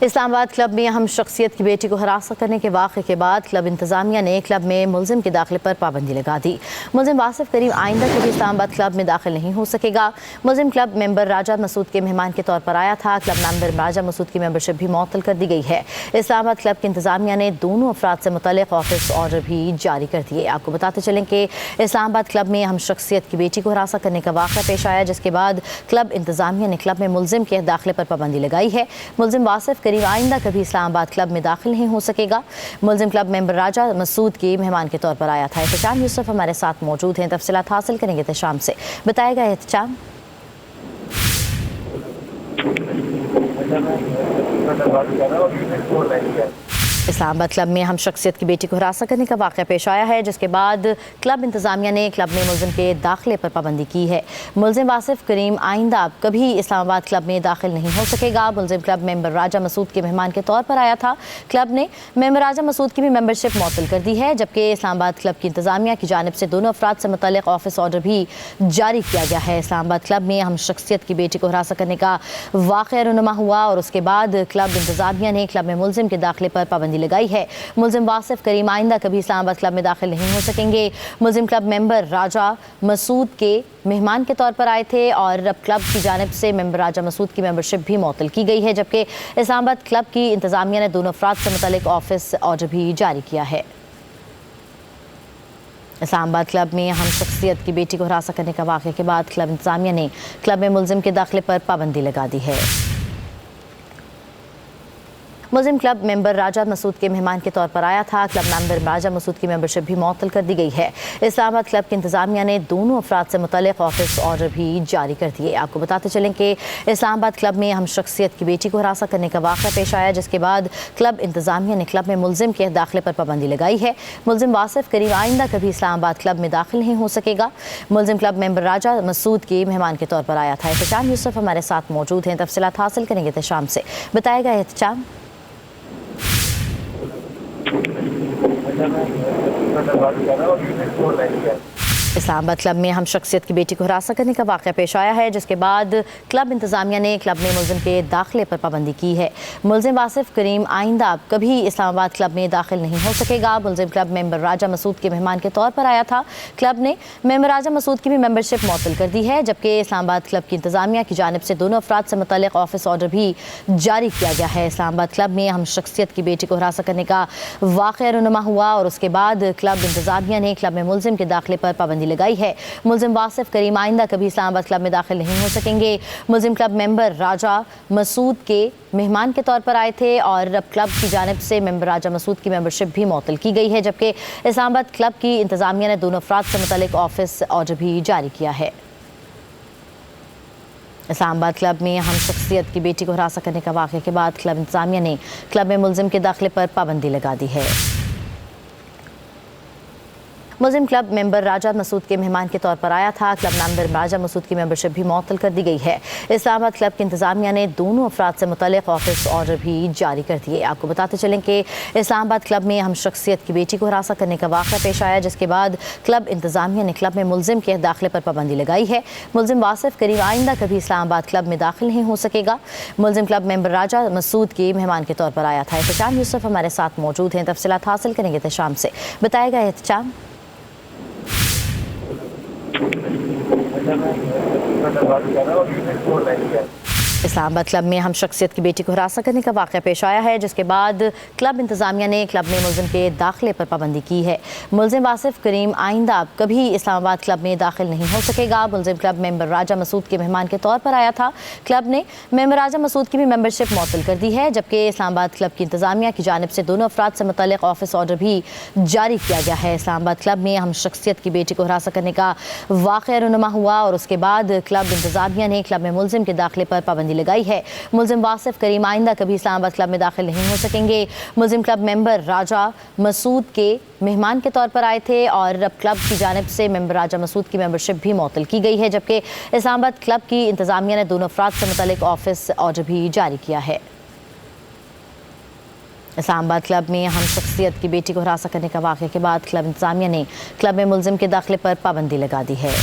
Islamabad club में अहम शख्सियत की बेटी को हरासा करने के वाक़े के बाद क्लब इंतज़ामिया ने क्लब में मुलजिम के दाखिले पर पाबंदी लगा दी। मुलजिम वासिफ करीम आइंदा कभी इस्लामाबाद क्लब में दाखिल नहीं हो सकेगा। मुलजिम क्लब मेंबर राजा मसूद के मेहमान के तौर पर आया था। क्लब मेंबर राजा मसूद की मेंबरशिप भी मुअत्तल कर दी गई है। इस्लामाबाद क्लब की इंतज़ामिया ने दोनों अफराद से मुतल्लिक़ ऑफिस ऑर्डर भी जारी कर दिए। आपको बताते चलें कि इस्लामाबाद क्लब में अहम शख्सियत की बेटी को हरासा करने का वाक़ा पेश आया, जिसके बाद क्लब इंतज़ामिया ने क्लब में मुलजिम के दाखिले पर पाबंदी लगाई है। मुलजिम वासिफ करीम आइंदा कभी इस्लामाबाद क्लब में दाखिल नहीं हो सकेगा। मुलजिम क्लब मेंबर राजा मसूद के मेहमान के तौर पर आया था। एहतशाम यूसुफ हमारे साथ मौजूद हैं, तफसीलात हासिल करेंगे एहतशाम से। बताएगा एहतशाम। इस्लामाबाद क्लब में हम शख्सियत की बेटी को हरासा करने का वाक़या पेश आया है, जिसके बाद क्लब इंतज़ामिया ने क्लब में मुलजिम के दाखिले पर पाबंदी की है। मुलजिम वासिफ करीम आइंदा कभी इस्लामाबाद क्लब में दाखिल नहीं हो सकेगा। मुलजिम क्लब मेंबर राजा मसूद के मेहमान के तौर पर आया था। क्लब ने मेंबर राजा मसूद की भी मेंबरशिप मुअत्तल कर दी है, जबकि इस्लामाबाद क्लब की इंतज़ामिया की जानिब से दोनों अफराद से मुतल्लिक़ ऑफिस ऑर्डर भी जारी किया गया है। इस्लामाबाद क्लब में हम शख्सियत की बेटी को हरासा करने का वाक़या रूनुमा हुआ और उसके बाद क्लब इंतज़ामिया ने क्लब में मुलजिम के दाखिले पर पाबंदी लगाई है। मुलजिम वासिफ करीम आइंदा कभी इस्लामाबाद क्लब में दाखिल नहीं हो सकेंगे। मुलजिम क्लब मेंबर राजा मसूद के मेहमान के तौर पर आए थे और अब क्लब की जानिब से मेंबर राजा मसूद की मेंबरशिप भी मुअत्तल की गई है, जबकि इस्लामाबाद क्लब की इंतज़ामिया ने दोनों अफराद से मुतल्लिक़ ऑफिस ऑर्डर भी जारी किया है। इस्लामाबाद क्लब में अहम शख्सियत की बेटी को हरासा करने का वाक़े के बाद क्लब इंतज़ामिया ने क्लब में मुलजिम के दाखिले पर पाबंदी लगा दी है। मुलजिम क्लब मेंबर राजा मसूद के मेहमान के तौर पर आया था। क्लब मेंबर राजा मसूद की मेंबरशिप भी मुअत्तल कर दी गई है। इस्लामाबाद क्लब की इंतज़ामिया ने दोनों अफराद से मुतल्लिक़ ऑफिस ऑर्डर भी जारी कर दिए। आपको बताते चलें कि इस्लामाबाद क्लब में हम शख्सियत की बेटी को हरासा करने का वाक़या पेश आया, जिसके बाद क्लब इंतज़ामिया ने क्लब में मुलजिम के दाखिले पर पाबंदी लगाई है। मुलजिम वासिफ करीम आइंदा कभी इस्लामाबाद क्लब में दाखिल नहीं हो सकेगा। मुलजिम क्लब मेंबर राजा मसूद के मेहमान के तौर पर आया था। एहतशाम यूसुफ हमारे साथ मौजूद हैं, तफसीलात हासिल करेंगे एहतशाम से। बताएगा एहतशाम। इस्लामाबाद क्लब में हम शख्सियत की बेटी को हरासा करने का वाक़या पेश आया है, जिसके बाद क्लब इंतज़ामिया ने क्लब में मुलजिम के दाखिले पर पाबंदी की है। मुलजिम वासिफ करीम आइंदा कभी इस्लामाबाद क्लब में दाखिल नहीं हो सकेगा। मुलजिम क्लब मेंबर राजा मसूद के मेहमान के तौर पर आया था। क्लब ने मेंबर राजा मसूद की भी मेंबरशिप मुअत्तल कर दी है, जबकि इस्लामाबाद क्लब की इंतज़ामिया की जानिब से दोनों अफराद से मुतल्लिक़ ऑफिस ऑर्डर भी जारी किया गया है। इस्लामाबाद क्लब में हम शख्सियत की बेटी को हरासा करने का वाक़या रूनुमा हुआ और उसके बाद क्लब इंतज़ामिया ने क्लब में मुलजिम के दाखिले पर पाबंदी लगाई है। मुलजिम वासिफ करीम आइंदा कभी इस्लामाबाद क्लब में दाखिल नहीं हो सकेंगे। मुलजिम क्लब मेंबर राजा मसूद के मेहमान के तौर पर आए थे और अब क्लब की जानिब से मेंबर राजा मसूद की मेंबरशिप भी मुअत्तल की गई है, जबकि इस्लामाबाद क्लब की इंतज़ामिया ने दोनों अफराद से मुतल्लिक़ ऑफिस ऑर्डर भी जारी किया है। इस्लामाबाद क्लब में हम शख्सियत की बेटी को हरासा करने का वाक़े के बाद क्लब इंतज़ामिया ने क्लब में मुलजिम के दाखिले पर पाबंदी लगा दी है। मुलजिम क्लब मेंबर राजा मसूद के मेहमान के तौर पर आया था। क्लब मेंबर राजा मसूद की मेंबरशिप भी मुअत्तल कर दी गई है। इस्लामाबाद क्लब की इंतज़ामिया ने दोनों अफराद से मुतल्लिक़ ऑफिस ऑर्डर भी जारी कर दिए। आपको बताते चलें कि इस्लामाबाद क्लब में हम शख्सियत की बेटी को हरासा करने का वाक़या पेश आया, जिसके बाद क्लब इंतज़ामिया ने क्लब में मुलजिम के दाखिले पर पाबंदी लगाई है। मुलजिम वासिफ करीम आइंदा कभी इस्लामाबाद क्लब में दाखिल नहीं हो सकेगा। मुलजिम क्लब मेंबर राजा मसूद के मेहमान के तौर पर आया था। एहतशाम यूसुफ हमारे साथ मौजूद हैं, तफसीलात हासिल करेंगे एहतशाम से। बताएगा एहतशाम। इस्लामाबाद क्लब में हम शख्सियत की बेटी को हरासा करने का वाक़या पेश आया है, जिसके बाद क्लब इंतज़ामिया ने क्लब में मुलजिम के दाखिले पर पाबंदी की है। मुलजिम वासिफ करीम आइंदा कभी इस्लामाबाद क्लब में दाखिल नहीं हो सकेगा। मुलजिम क्लब मेंबर राजा मसूद के मेहमान के तौर पर आया था। क्लब ने मेंबर राजा मसूद की भी मेंबरशिप मुअत्तल कर दी है, जबकि इस्लामाबाद क्लब की इंतज़ामिया की जानिब से दोनों अफराद से मुतल्लिक़ ऑफिस ऑर्डर भी जारी किया गया है। इस्लामाबाद क्लब में हम शख्सियत की बेटी को हरासा करने का वाक़या रूनुमा हुआ और उसके बाद क्लब इंतज़ामिया ने क्लब में मुलजिम के दाखिले पर पाबंदी लगाई है। मुलजिम वासिफ करीम आइंदा कभी इस्लामाबाद क्लब में दाखिल नहीं हो सकेंगे। मुलजिम क्लब मेंबर राजा मसूद के मेहमान के तौर पर आए थे और अब क्लब की जानिब से मेंबर राजा मसूद की मेंबरशिप भी मुअत्तल की गई है, जबकि इस्लामाबाद क्लब की इंतज़ामिया ने दोनों अफराद से मुतल्लिक़ ऑफिस ऑर्डर भी जारी किया है। इस्लामाबाद क्लब में हम शख्सियत की बेटी को हरासा करने का वाक़े के बाद क्लब इंतज़ामिया ने क्लब में मुलजिम के दाखिले पर पाबंदी लगा दी है।